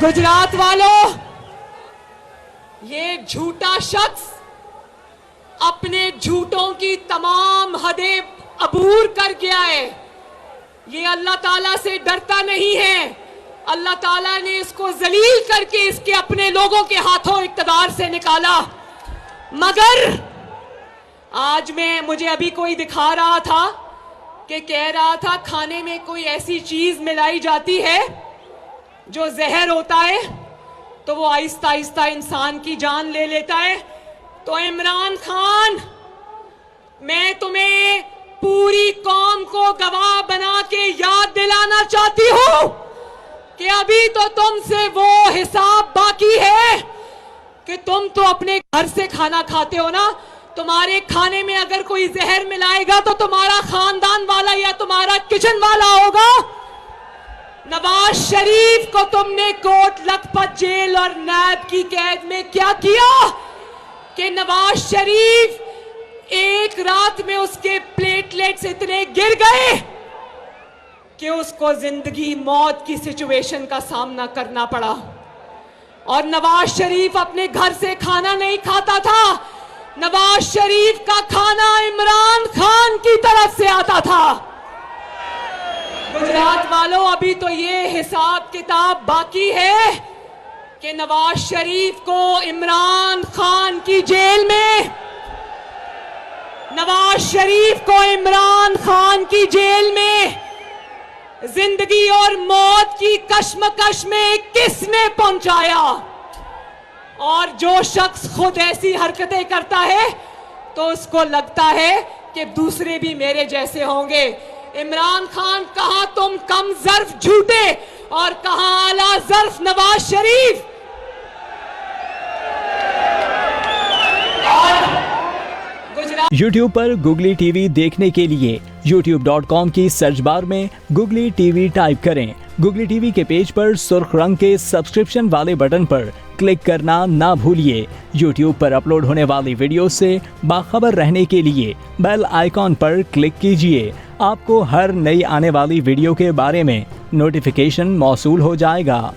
गुजरात वालों, ये झूठा शख्स अपने झूठों की तमाम हदें अबूर कर गया है। ये अल्लाह ताला से डरता नहीं है। अल्लाह ताला ने इसको जलील करके इसके अपने लोगों के हाथों इक़्तिदार से निकाला। मगर आज मुझे अभी कोई दिखा रहा था कि कह रहा था खाने में कोई ऐसी चीज मिलाई जाती है जो जहर होता है तो वो आहिस्ता आहिस्ता इंसान की जान ले लेता है। तो इमरान खान, मैं तुम्हें पूरी कौम को गवाह बना के याद दिलाना चाहती हूं कि अभी तो तुमसे वो हिसाब बाकी है कि तुम तो अपने घर से खाना खाते हो ना। तुम्हारे खाने में अगर कोई जहर मिलाएगा तो तुम्हारा खानदान वाला या तुम्हारा किचन वाला होगा। नवाज शरीफ को तुमने कोट लखपत जेल और नैब की कैद में क्या किया कि नवाज शरीफ एक रात में उसके प्लेटलेट्स इतने गिर गए कि उसको जिंदगी मौत की सिचुएशन का सामना करना पड़ा। और नवाज शरीफ अपने घर से खाना नहीं खाता था, नवाज शरीफ का खाना इमरान खान की तरफ से आता था। गुजरात वालों, अभी तो ये हिसाब किताब बाकी है कि नवाज शरीफ को इमरान खान की जेल में, नवाज शरीफ को इमरान खान की जेल में जिंदगी और मौत की कश्मकश में किसने पहुंचाया। और जो शख्स खुद ऐसी हरकतें करता है तो उसको लगता है कि दूसरे भी मेरे जैसे होंगे। इमरान खान, कहां तुम कम ज़र्फ झूठे और कहां आला ज़र्फ नवाज शरीफ। YouTube पर गुगली टीवी देखने के लिए youtube.com की सर्च बार में गुगली टीवी टाइप करें। गुगली टीवी के पेज पर सुर्ख रंग के सब्सक्रिप्शन वाले बटन पर क्लिक करना ना भूलिए। YouTube पर अपलोड होने वाली वीडियो से बाखबर रहने के लिए बेल आइकॉन पर क्लिक कीजिए। आपको हर नई आने वाली वीडियो के बारे में नोटिफिकेशन मौसूल हो जाएगा।